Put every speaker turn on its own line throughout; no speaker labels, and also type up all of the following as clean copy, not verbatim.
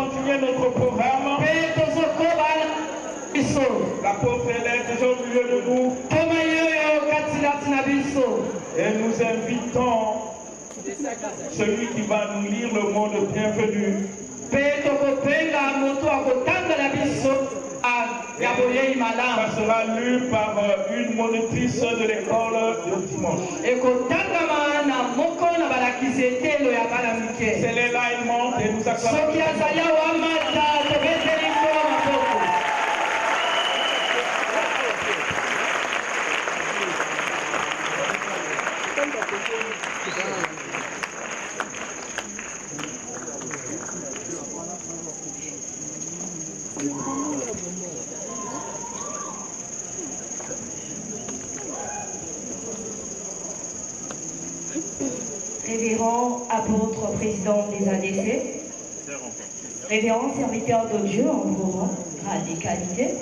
continuer notre programme. La pauvre élève est au milieu de nous. Et nous invitons celui qui va nous lire le mot de bienvenue. Ça sera lu par une monitrice de l'école de dimanche. C'est les là, il monte et nous acclamons.
Révérend apôtre président des ADC, révérend serviteur de Dieu en vos rangs, grade et qualité,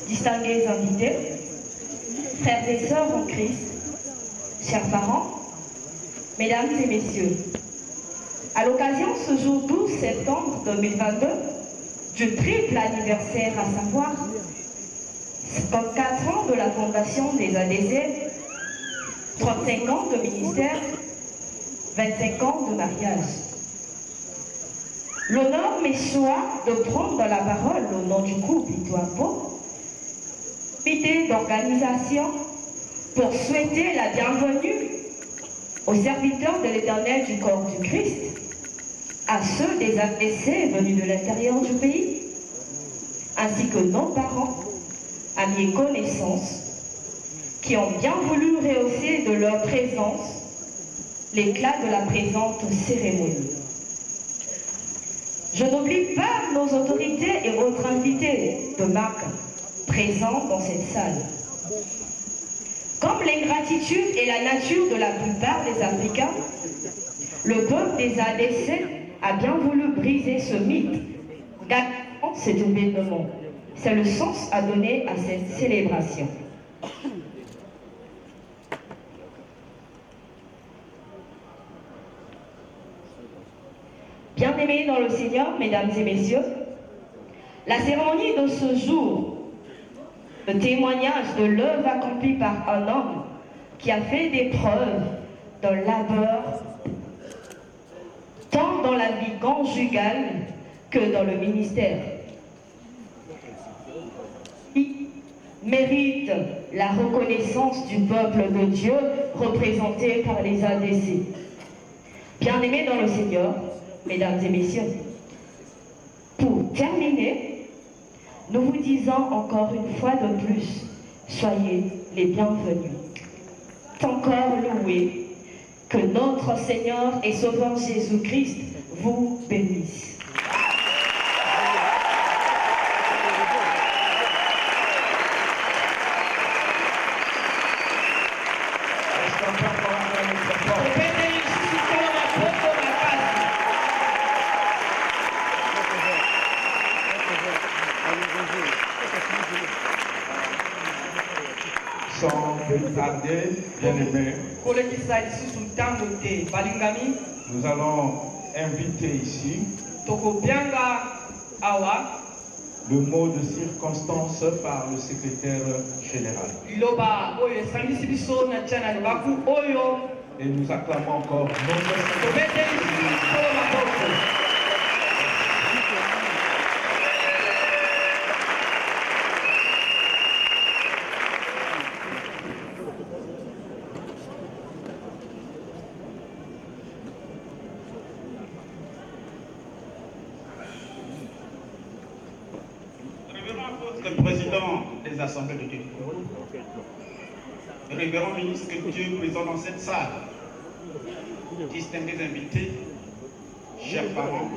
distingués invités, frères et sœurs en Christ, chers parents, mesdames et messieurs, à l'occasion ce jour 12 septembre 2022, du triple anniversaire, à savoir 54 ans de la fondation des ADC, 35 ans de ministère, 25 ans de mariage. L'honneur m'est choix de prendre la parole au nom du couple Itoapo, comité d'organisation, pour souhaiter la bienvenue aux serviteurs de l'Éternel du corps du Christ, à ceux des ADC venus de l'intérieur du pays, ainsi que nos parents, amis et connaissances, qui ont bien voulu rehausser de leur présence l'éclat de la présente cérémonie. Je n'oublie pas nos autorités et autres invités de marque présents dans cette salle. Comme l'ingratitude est la nature de la plupart des Africains, le peuple des ADC a bien voulu briser ce mythe, gardant cet événement. C'est le sens à donner à cette célébration. Bien-aimés dans le Seigneur, mesdames et messieurs, la cérémonie de ce jour, le témoignage de l'œuvre accomplie par un homme qui a fait des preuves d'un labeur tant dans la vie conjugale que dans le ministère. Il mérite la reconnaissance du peuple de Dieu représenté par les ADC. Bien-aimés dans le Seigneur, mesdames et messieurs, pour terminer, nous vous disons encore une fois de plus, soyez les bienvenus. Encore loué, que notre Seigneur et Sauveur Jésus-Christ vous bénisse.
Sans plus tarder, bien-aimés, nous allons inviter ici le mot de circonstance par le secrétaire général. Et nous acclamons encore notre
le président des assemblées de Dieu, le révérend ministre que Dieu présent dans cette salle, distingués invités, chers parents,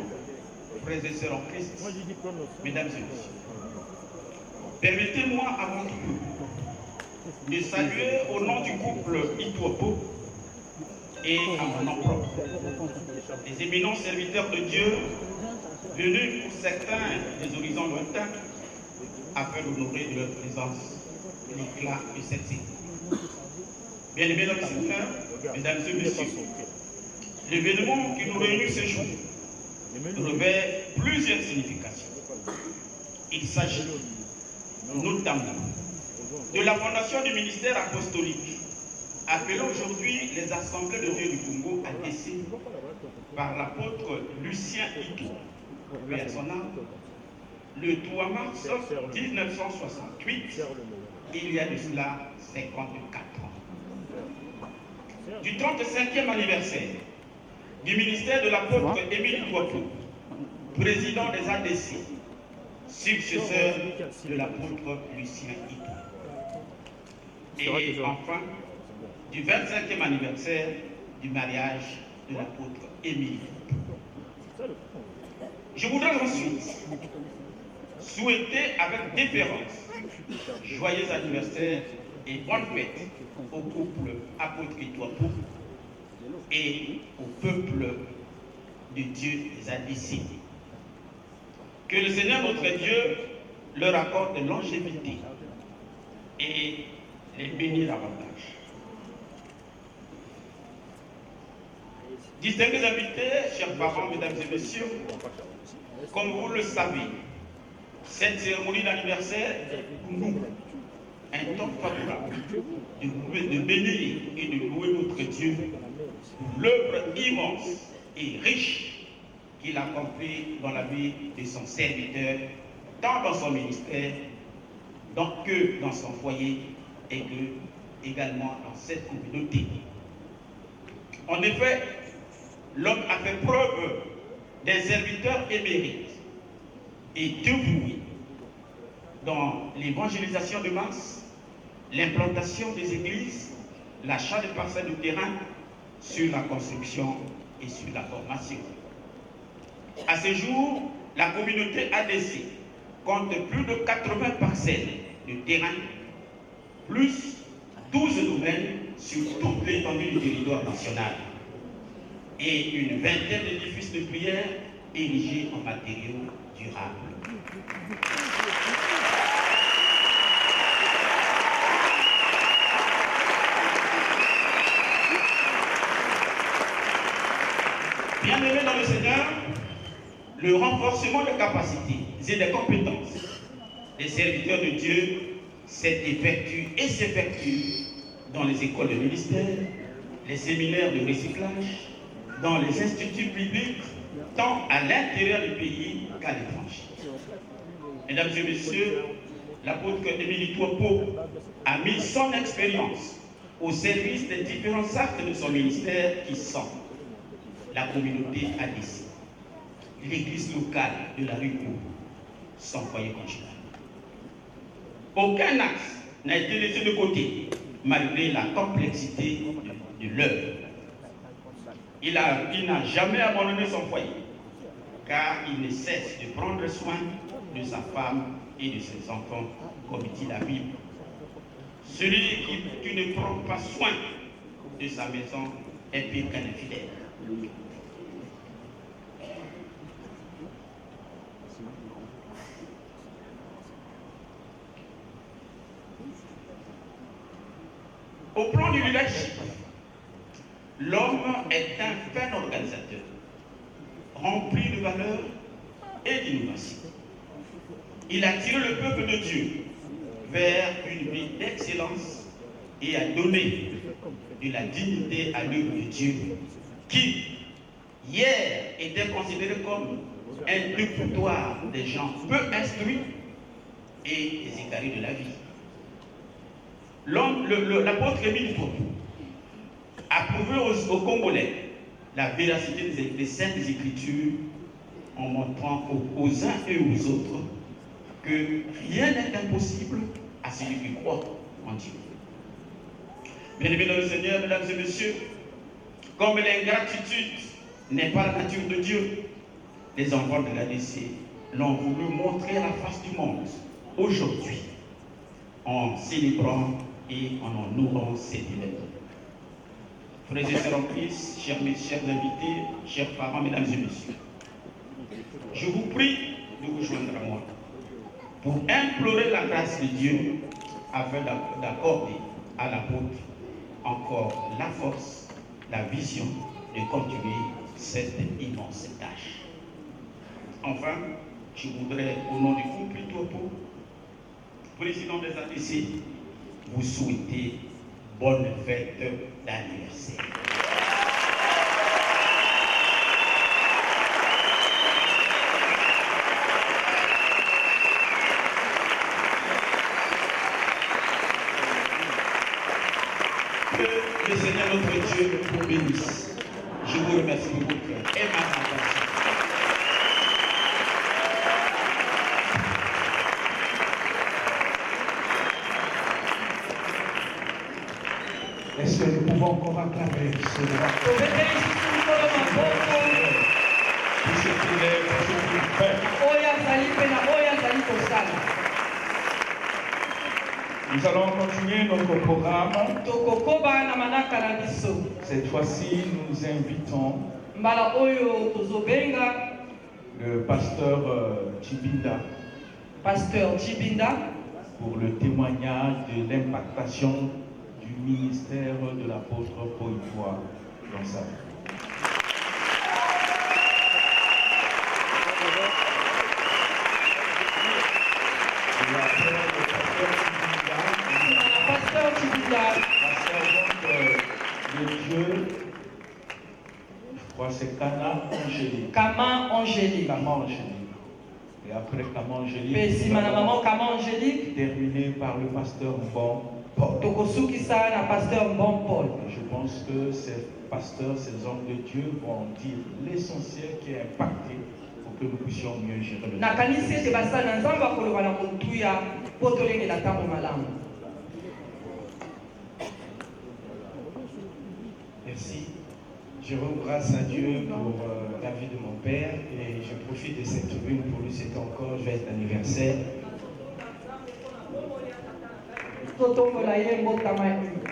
frères et sœurs en Christ, mesdames et messieurs, permettez-moi avant tout de saluer au nom du couple Itoapo et à mon nom propre les éminents serviteurs de Dieu venus pour certains des horizons lointains afin d'honorer de leur présence l'éclat de cette cité. Bien-aimés dans le Seigneur, mesdames et messieurs, l'événement qui nous réunit ce jour revêt plusieurs significations. Il s'agit notamment de la fondation du ministère apostolique, appelé aujourd'hui les Assemblées de Dieu du Congo ADC, par l'apôtre Lucien Ito, vers son âme, le 3 mars 1968, il y a de cela 54 ans. Du 35e anniversaire du ministère de l'apôtre Émile Touapou, président des ADC, successeur de l'apôtre Lucien Ito. Et enfin, du 25e anniversaire du mariage de l'apôtre Émile. Je voudrais ensuite souhaiter avec déférence joyeux anniversaire et bonne fête au couple apôtre Touapou et au peuple de Dieu des ADC. Que le Seigneur notre Dieu leur accorde de longévité et les bénir davantage. Distingués invités, chers parents, mesdames et messieurs, comme vous le savez, cette cérémonie d'anniversaire est pour nous un temps favorable de bénir et de louer notre Dieu pour l'œuvre immense et riche qu'il accomplit dans la vie de son serviteur, tant dans son ministère que dans son foyer et que également dans cette communauté. En effet, l'homme a fait preuve d'un serviteur émérite et dévoué dans l'évangélisation de masse, l'implantation des églises, l'achat de parcelles de terrain, sur la construction et sur la formation. À ce jour, la communauté ADC compte plus de 80 parcelles de terrain, plus 12 domaines sur toute l'étendue du territoire national et une vingtaine d'édifices de prière érigés en matériaux durables. Bien-aimés dans le Seigneur, le renforcement des capacités et des compétences des serviteurs de Dieu s'est effectué et s'effectue dans les écoles de ministère, les séminaires de recyclage, dans les instituts publics, tant à l'intérieur du pays qu'à l'étranger. Mesdames et messieurs, l'apôtre Émile Touapou a mis son expérience au service des différents actes de son ministère qui sont la communauté ADC, l'église locale de la rue Kou, son foyer conjugal. Aucun axe n'a été laissé de côté, malgré la complexité de l'œuvre. Il n'a jamais abandonné son foyer, car il ne cesse de prendre soin de sa femme et de ses enfants, comme dit la Bible. Celui qui ne prend pas soin de sa maison est pire qu'un infidèle. Au plan du leadership, l'homme est un fin organisateur, rempli de valeurs et d'innovation. Il a tiré le peuple de Dieu vers une vie d'excellence et a donné de la dignité à l'œuvre de Dieu, qui, hier, était considéré comme un défoutoir des gens peu instruits et des égarés de la vie. L'apôtre Émile Touapou a prouvé aux Congolais la véracité des saintes Écritures en montrant aux uns et aux autres que rien n'est impossible à celui qui croit en Dieu. Bien-aimés dans le Seigneur, mesdames et messieurs, comme l'ingratitude n'est pas la nature de Dieu, les enfants de l'ADC l'ont voulu montrer à la face du monde aujourd'hui en célébrant et en honorant cet événement. Frères et sœurs en Christ, chers invités, chers parents, mesdames et messieurs, je vous prie de vous joindre à moi pour implorer la grâce de Dieu afin d'accorder à l'apôtre encore la force, la vision de continuer cette immense tâche. Enfin, je voudrais, au nom du couple Ituapo, président des ATC, vous souhaiter bonne fête d'anniversaire. Que le Seigneur notre Dieu vous bénisse. Je vous remercie pour votre cœur et ma attention.
Est-ce que nous pouvons encore acclamer ce droit? Tout ce qu'il est, tout ce qu'il fait. Nous allons continuer notre programme. Cette fois-ci, nous invitons le pasteur Chibinda pour le témoignage de l'impactation du ministère de l'apôtre Poipoa dans sa vie. De Dieu, je crois que c'est Cana Angélique.
Kama Angélique.
Et après Kama Angélique, terminé par le pasteur Bon Paul. Je pense que ces pasteurs, ces hommes de Dieu vont dire l'essentiel qui est impacté pour que nous puissions mieux gérer le temps.
Merci. Je rends grâce à Dieu pour la vie de mon père et je profite de cette tribune pour lui souhaiter encore joyeux anniversaire.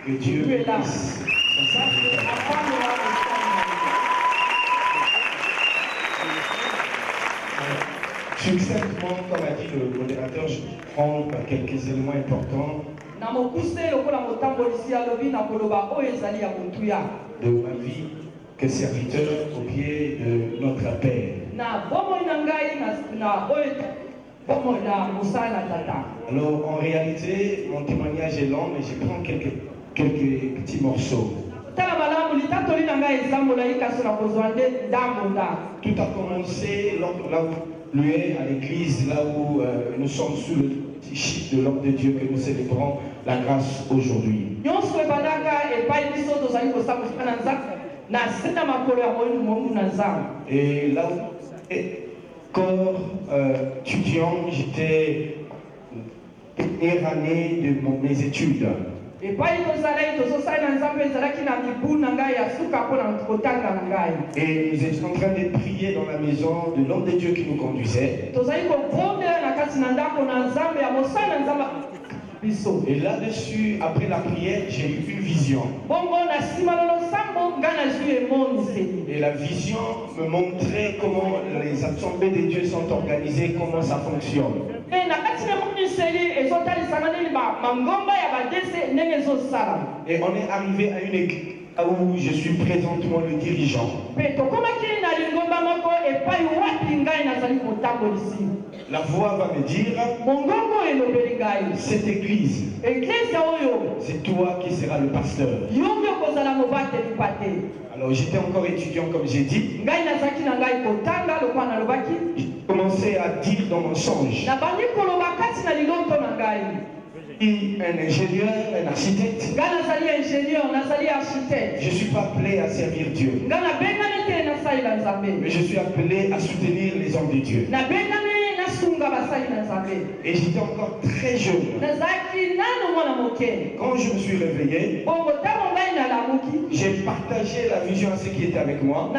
Que Dieu bénisse. Succinctement, comme a dit le modérateur, je vais prendre quelques éléments importants de ma vie que serviteur au pied de notre Père. Alors en réalité, mon témoignage est long, mais je prends quelques petits morceaux. Tout a commencé là où lui est à l'église, là où nous sommes sous le chiffre de l'homme de Dieu que nous célébrons la grâce aujourd'hui. Et là où corps étudiant, j'étais première année de mes études. Et nous étions en train de prier dans la maison de l'homme de Dieu qui nous conduisait. Et là-dessus, après la prière, j'ai eu une vision. Et la vision me montrait comment les assemblées de Dieu sont organisées, comment ça fonctionne. Et on est arrivé à une église où je suis présentement le dirigeant. La voix va me dire, cette église, c'est toi qui seras le pasteur. Alors j'étais encore étudiant comme j'ai dit. J'ai commencé à dire dans mon songe. Un ingénieur, un architecte. Je ne suis pas appelé à servir Dieu. Mais je suis appelé à soutenir les hommes de Dieu. Et j'étais encore très jeune. Quand je me suis réveillé, j'ai partagé la vision à ceux qui étaient avec moi.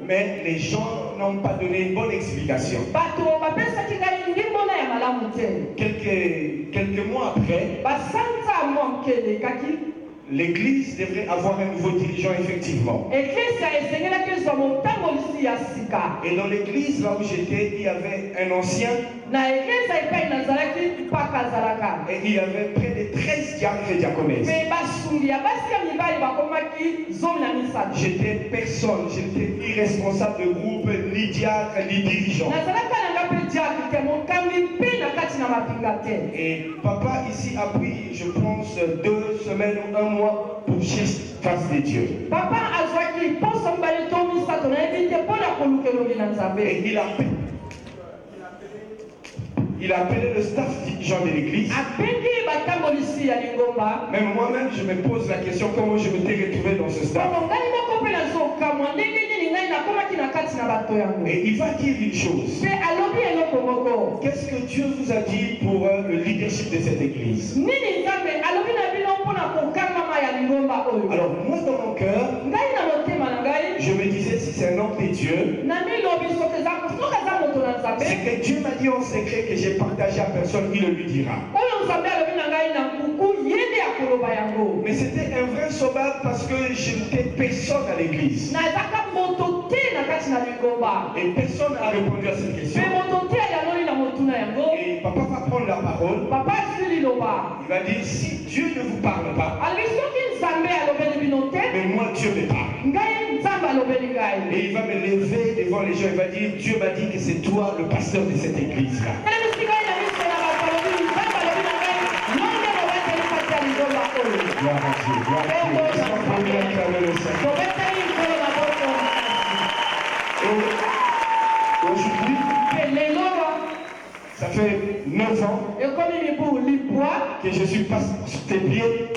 Mais les gens n'ont pas donné une bonne explication. Quelques mois après, l'église devrait avoir un nouveau dirigeant, effectivement. Et dans l'église, là où j'étais, il y avait un ancien. Et il y avait près de 13 diacres et diaconesses. J'étais personne, j'étais ni responsable de groupe, ni diacre, ni dirigeant. Et papa ici a pris, je pense, 2 semaines ou 1 mois pour chercher face de Dieu. Et il a appelé le staff dirigeant de l'église. Même moi-même, je me pose la question comment je m'étais retrouvé dans ce staff. Et il va dire une chose. Qu'est-ce que Dieu vous a dit pour le leadership de cette église? Alors moi dans mon cœur, je me disais si c'est un homme de Dieu, c'est que Dieu m'a dit en secret que j'ai partagé à personne, il le lui dira. Mais c'était un vrai sauveur parce que je n'étais personne à l'église. Et personne n'a répondu à cette question. Et papa va prendre la parole. Il va dire si Dieu ne vous parle pas, mais moi Dieu me parle. Et il va me lever devant les gens. Il va dire Dieu m'a dit que c'est toi le pasteur de cette église là. Gloire à Dieu, gloire à Dieu. Aujourd'hui, ça fait 9 ans que je suis pasteur sur tes pieds.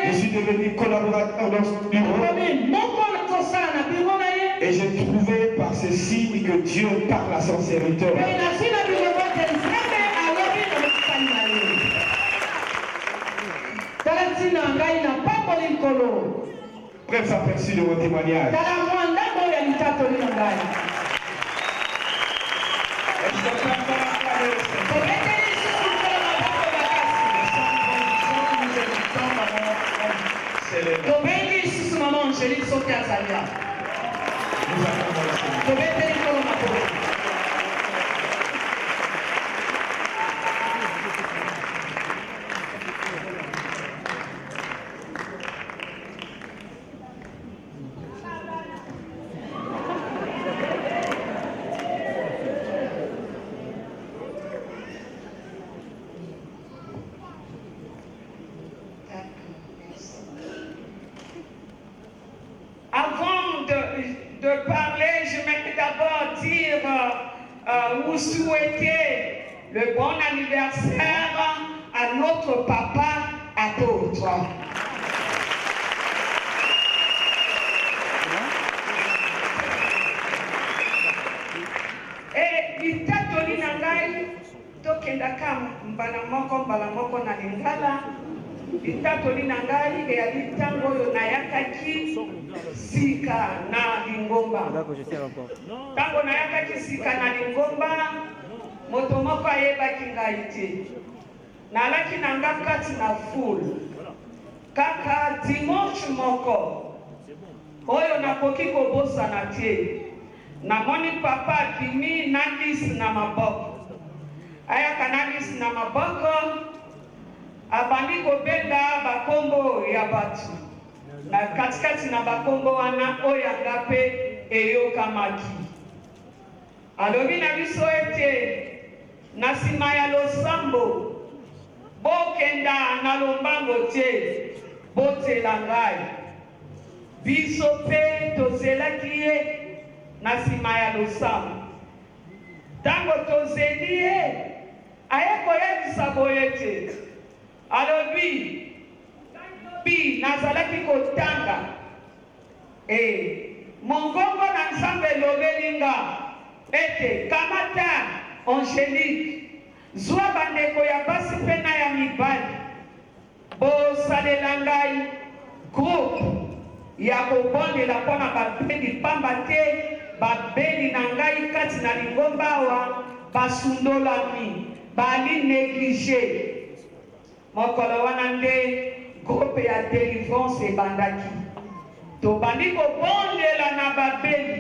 Je suis devenu collaborateur dans ce bureau. Et j'ai trouvé par ce signe que Dieu parle à son serviteur. Bref aperçu de mon témoignage.
De parler, je vais d'abord dire vous souhaiter le bon anniversaire à notre papa apôtre. Et litatoli nangai tokendaka mbala moko na lingala. Litatoli nangai eyali ntango oyo nayakaki sika na lingomba. Ntango nayakaki sika na lingomba, moto moko ayebaki ngai te. Nalaki nanga kati na foule. Kaka dimanche moko oyo nakoki kobosana te. Namoni papa akimi nangisi na maboko. Ayaka nangisi na maboko. Abandi kobenda bakombo ya batu. Na katikati na bakombo wana oyo ngape eyokamaki. Alobi na biso ete na sima ya losambo bokenda na lombango te botela ngai. Biso pe tozelaki ye na sima ya losambo. Tango tozeli ye aye koyebisa boye te. Alobi nazalaki kotanga mongongo na nzambe lobelinga ete kamata Angélique zwa bandeko ya basi pena ya mibali bosalela ngai groupe ya kobondela mpona babeli pamba te babeli na ngai kati na lingomba awa basundolami bali néglige. mokolo wana nde groupe ya délivrance ebandaki tobandi kobondela na babeli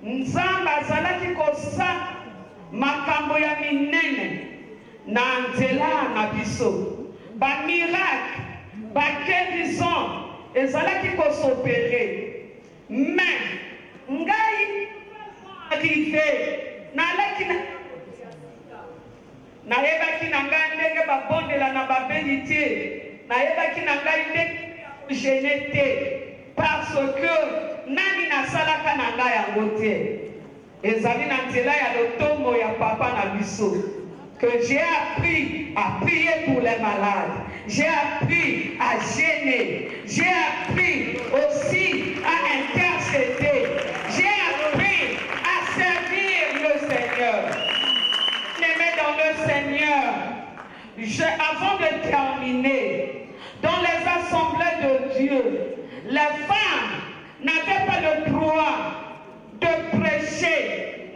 nzambe azalaki kosala makambo ya minene na nzela na biso bamiracle baguérison ezalaki kosopere mais ngai arrivé nalaki nayebaki na ngai ndenge babondela na babeli te nayebaki na ngai ndenge gene te parce que nani nasalaka na ngai yango te ezali na nzela ya lotombo ya papa na biso que j'ai appris à prier pour les malades, j'ai appris à gêner, j'ai appris aussi à intercéder, j'ai appris à servir le Seigneur. Aimé dans le Seigneur, avant de terminer, dans les assemblées de Dieu, les femmes n'avaient pas le droit de prêcher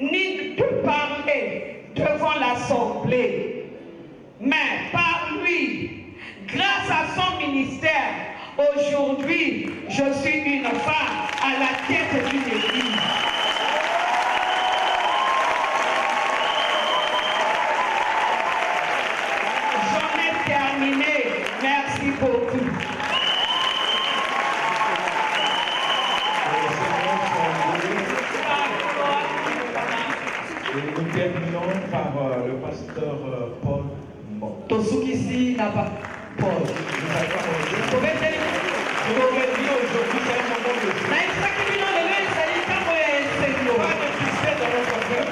ni de parler devant l'assemblée. Mais par lui, grâce à son ministère, aujourd'hui, je suis une femme à la tête d'une église. J'en ai terminé. Merci beaucoup.
Et nous terminons par le pasteur Paul Mbon.
Tosukisi n'a pas Paul.
Je l'aurais dit aujourd'hui, c'est un moment de fête. Pas de succès dans notre cœur.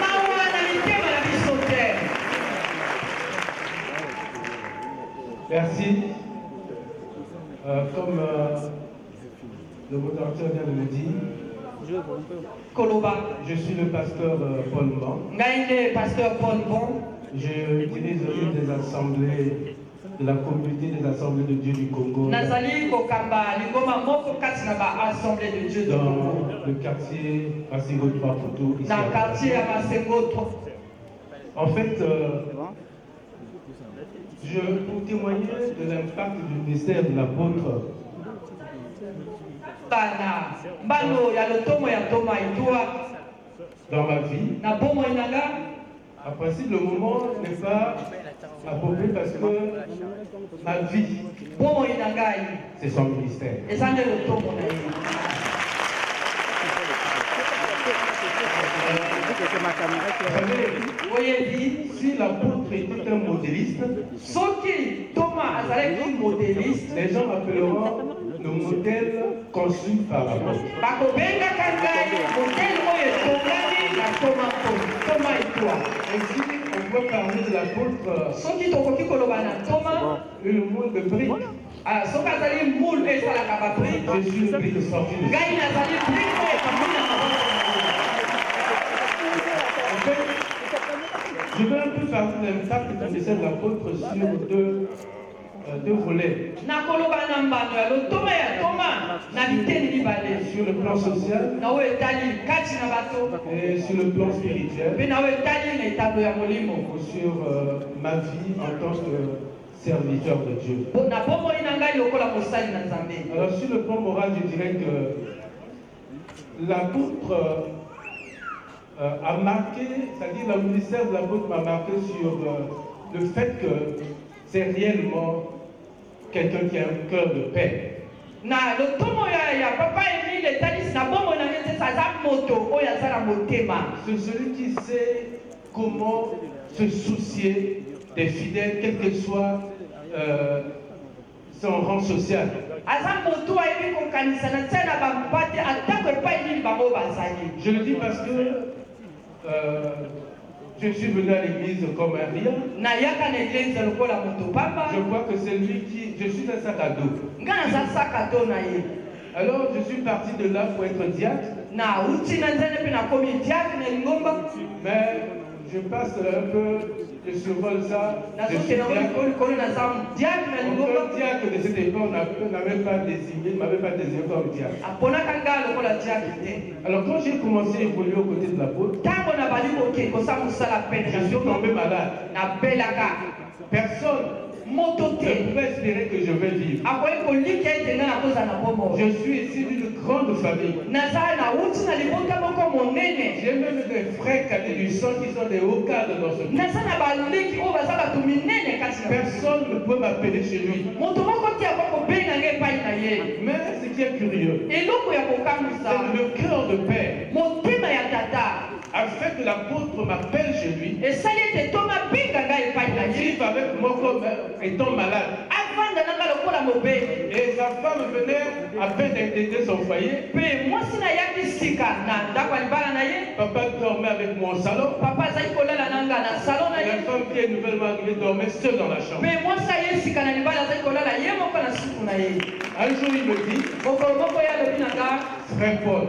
Merci. Comme le modérateur vient de le dire, je suis le pasteur Paul Mbon. Je dirige une des assemblées de la communauté des assemblées de Dieu du Congo dans le quartier Masengo 3 Poto, ici à Paris. En fait, pour témoigner de l'impact du ministère de l'apôtre dans ma vie, en principe, le moment n'est pas approprié parce que ma vie, c'est son ministère. Si l'apôtre était un modéliste, les gens appelleront le modèle construit par l'apôtre. Ainsi, on peut parler de l'apôtre une moule de briques. Je suis le brique sorti de je veux un peu parler de l'impact du ministère de l'apôtre sur deux volets. Sur le plan social et sur le plan spirituel. Sur ma vie en tant que serviteur de Dieu. Alors sur le plan moral, je dirais que l'apôtre a marqué, c'est-à-dire le ministère de l'apôtre m'a marqué sur le fait que c'est réellement quelqu'un qui a un cœur de paix. C'est celui qui sait comment se soucier des fidèles, quel que soit son rang social. Je le dis parce que je suis venu à l'église comme un rien. Je crois que c'est lui qui... Je suis un sac à dos. Alors je suis parti de là pour être diacre. Mais je passe un peu, je survole ça. Je suis diacre. Aucun diacre de cette époque n'avait pas désigné, ne m'avait pas désigné comme diacre. Alors quand j'ai commencé à évoluer aux côtés de l'apôtre, je suis tombé malade. Personne pouvais espérer que je vais vivre. Je suis ici d'une grande famille. J'ai même des frères cadets du sang qui sont des hauts cadres dans ce pays. Personne ne peut m'appeler chez lui. Mais ce qui est curieux, c'est le cœur de père. Afin que l'apôtre m'appelle chez lui, et vivre avec moi comme étant malade. Et sa femme venait à peine d'intégrer son foyer. Papa dormait avec moi au salon. La femme qui est nouvellement arrivée dormait seule dans la chambre. Un jour il me dit, frère Paul,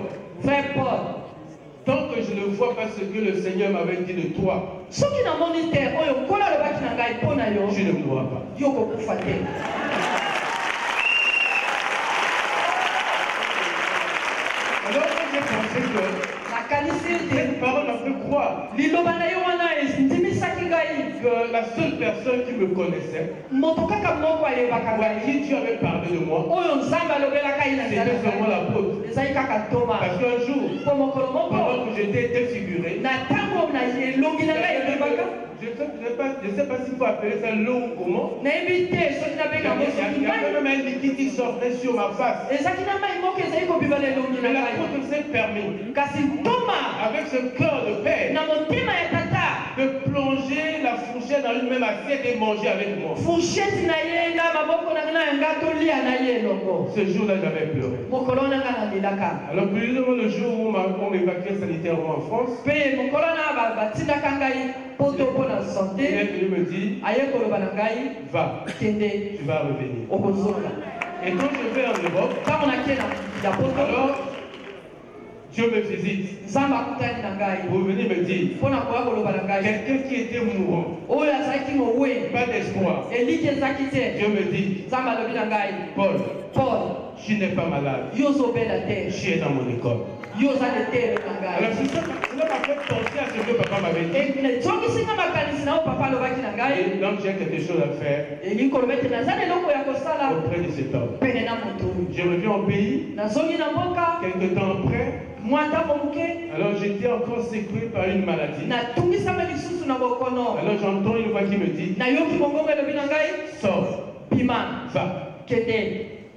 tant que je ne vois pas ce que le Seigneur m'avait dit de toi, je ne mourrai pas. Alors j'ai pensé que cette parole m'a fait croire que la seule personne qui me connaissait, à qui Dieu avait parlé de moi, c'était seulement l'apôtre. Parce qu'un jour, pendant que j'étais défiguré, je ne sais pas s'il faut appeler ça l'eau ou comment. Il y avait même un liquide qui sortait sur ma face. Mais l'apôtre s'est permis, avec ce cœur de père, de plonger la fourchette dans une même assiette et manger avec moi. Ce jour-là, j'avais pleuré. Alors, plus le jour où on m'évacuait sanitairement en France, il me dit, va, tu vas revenir. Et quand je vais en Europe, alors Dieu me visite pour venir me dire, quelqu'un qui était mourant, pas d'espoir. Dieu me dit, Paul, je n'ai pas malade, je suis dans mon école. Alors cela m'a fait penser à ce que papa m'avait dit. Et donc j'ai quelque chose à faire auprès de cet homme. Je reviens au pays, quelques temps après. Alors j'étais encore secoué par une maladie. Alors j'entends une voix qui me dit, sors, va.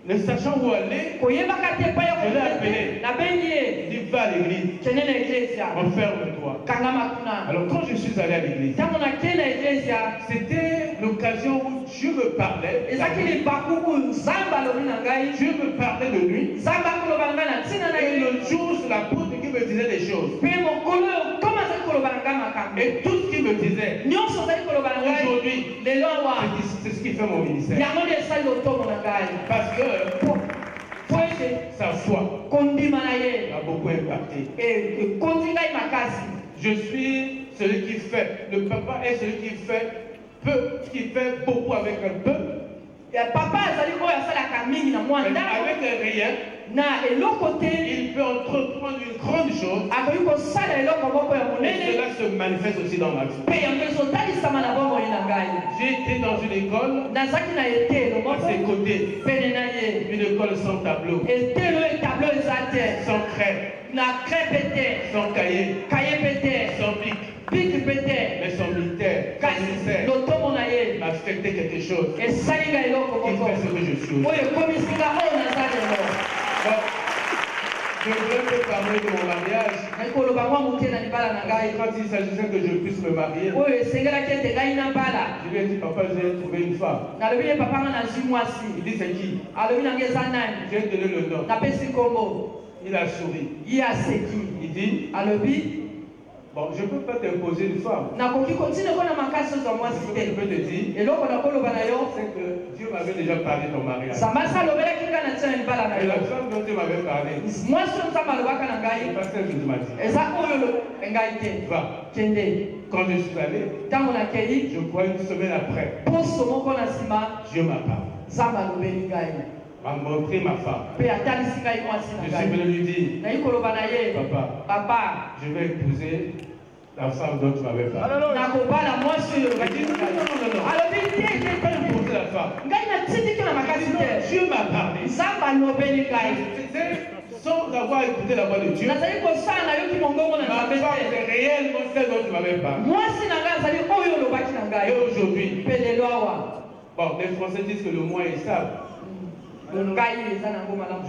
Ne sachant où aller, je l'ai appelé. Il dit, va à l'église. Enferme-toi. Alors quand je suis allé à l'église, c'était l'occasion où Dieu me parlait. Dieu me parlait de lui. Et le jour, c'est l'apôtre qui me disait des choses. Et tout ce qu'il me disait, aujourd'hui, c'est ce qui fait mon ministère. Parce que sa foi m'a beaucoup impacté. Je suis celui qui fait. Le papa est celui qui fait peu, qui fait beaucoup avec un peu. Avec rien, il peut entreprendre une grande chose. Et cela se manifeste aussi dans ma vie. J'ai été dans une école à ses côtés. Une école sans tableau, sans craie, sans cahier, sans pic. Mais son militaire, m'a affecté quelque chose qui fait ce que je suis. Je voulais te parler de mon mariage. Quand il s'agissait que je puisse me marier, je lui ai dit, papa, j'ai trouvé une femme. Il dit, c'est qui? J'ai donné le nom. Il a souri. Il dit, bon, je ne peux pas t'imposer une femme. Ce que je peux te dire, c'est que Dieu m'avait déjà parlé de ton mariage. Et la femme dont tu m'avais parlé, c'est parce que Jésus m'a dit, va. Quand je suis allé, je crois une semaine après, Dieu m'a parlé. M'a montré ma femme. Je suis venu lui dire, papa, je vais épouser La femme dont tu m'avais parlé.
nakobala mwasi oyo
Elle dit non, non.
alobi te
Pas importe la femme.
ngai natindiki na makasi
Non,
te
Dieu m'a parlé.
nzambe alobeli ngai
Sans avoir écouté la voix de Dieu.
nazali kosala nayoki mongongo na
Ma
nzambe
femme
te
c'est réellement celle dont tu m'avais parlé.
mwasi na ngai azali oyo olobaki na
Et
ngai
aujourd'hui,
mpe lelo awa
bon, les Français disent que le mois est stable.
ngai eza nango malamu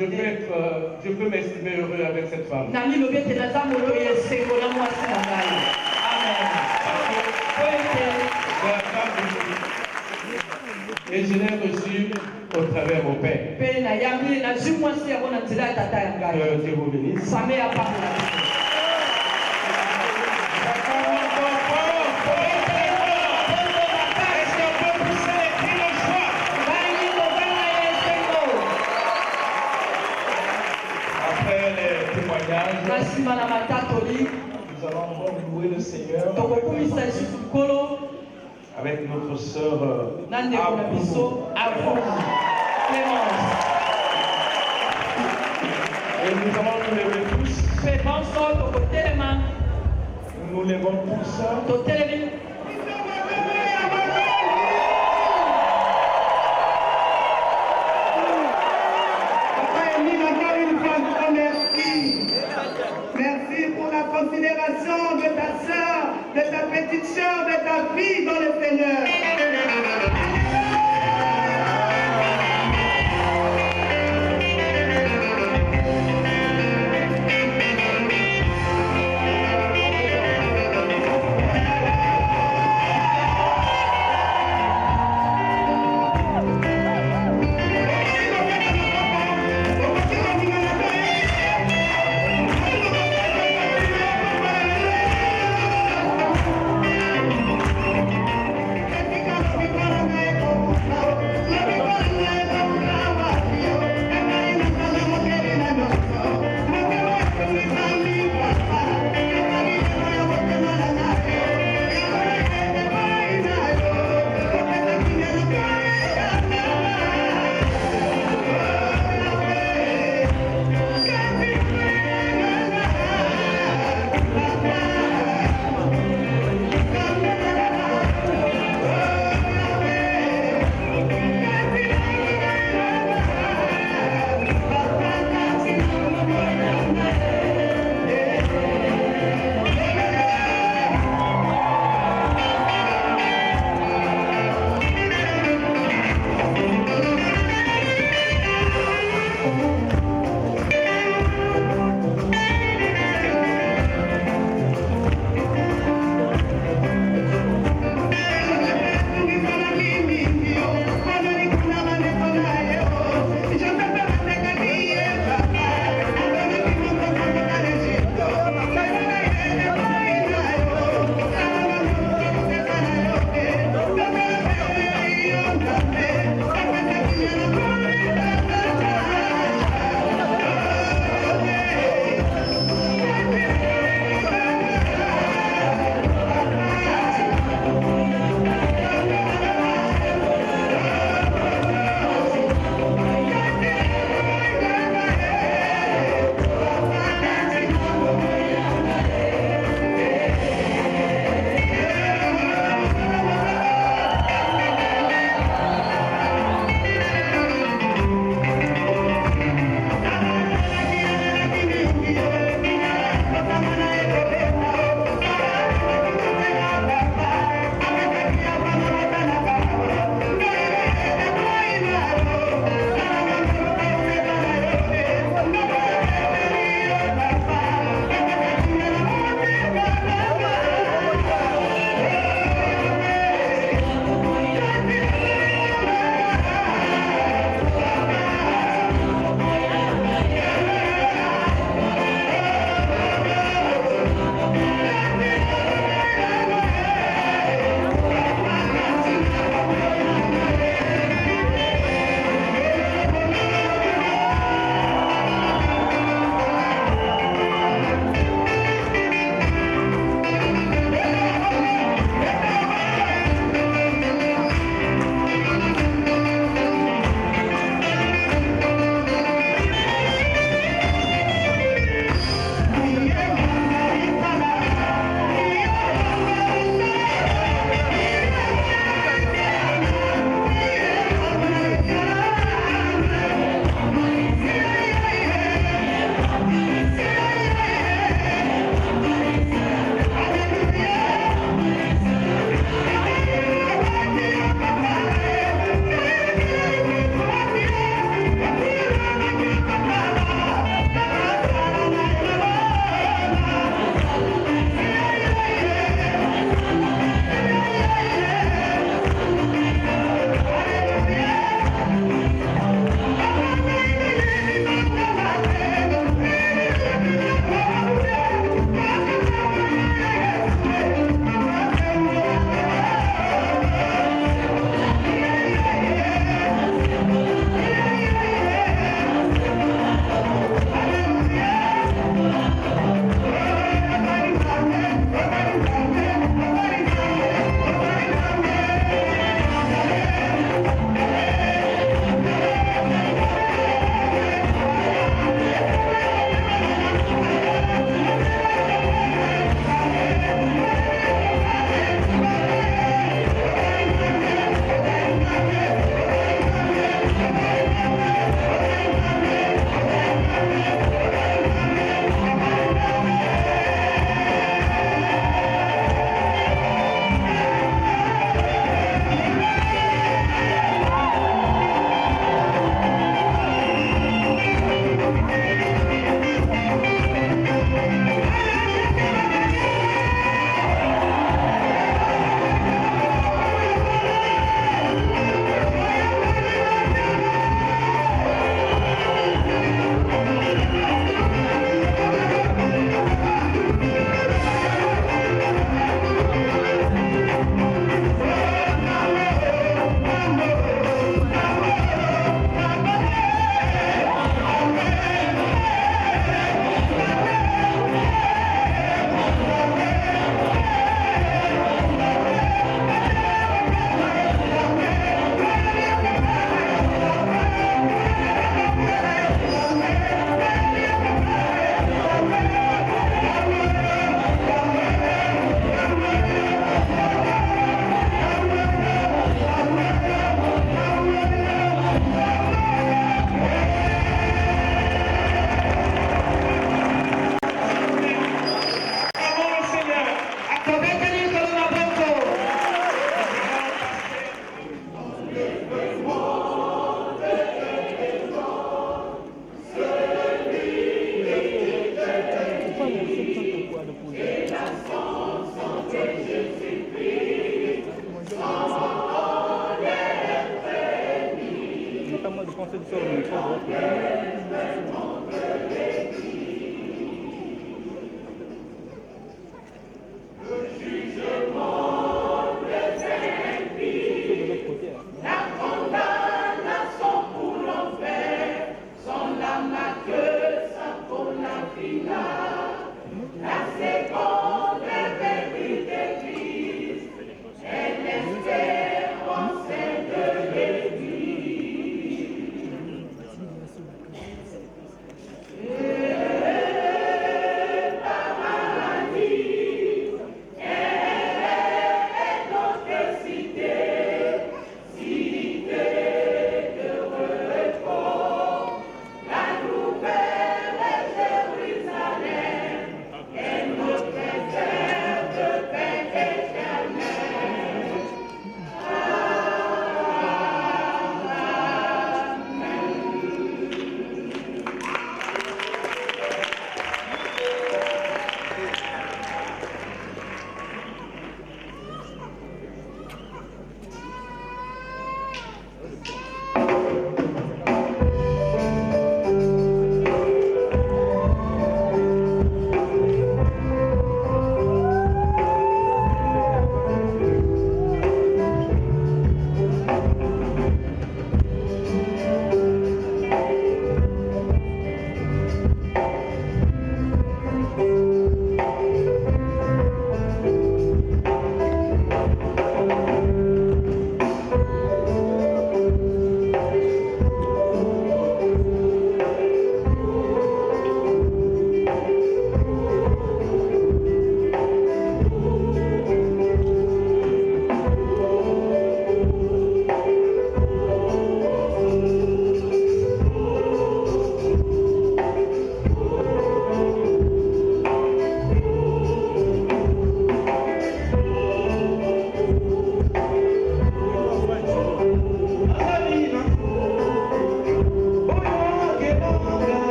Je peux m'estimer heureux avec cette femme.
nani lobi ete naza moloi esengo na mwasi na ngai amen po ete
C'est la femme de Dieu. Et je l'ai reçue au travers mon Père.
mpe nayambi nazwi mwasi yango na nzela ya tata ya ngai
Que Dieu vous bénisse.
same ya pambola
Après les témoignages,
na nsima na matatoli
nous allons encore louer le Seigneur
tokokumisa lisusu nkolo
avec notre sœur
na ndeko na biso avon clémence
Et nous allons nous lever tous.
mpe bonso tokotelema
Nous nous levons tous.
totelemi
Merci pour la considération de ta soeur, de ta petite soeur, de ta fille dans le Seigneur.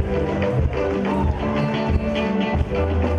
Thank you.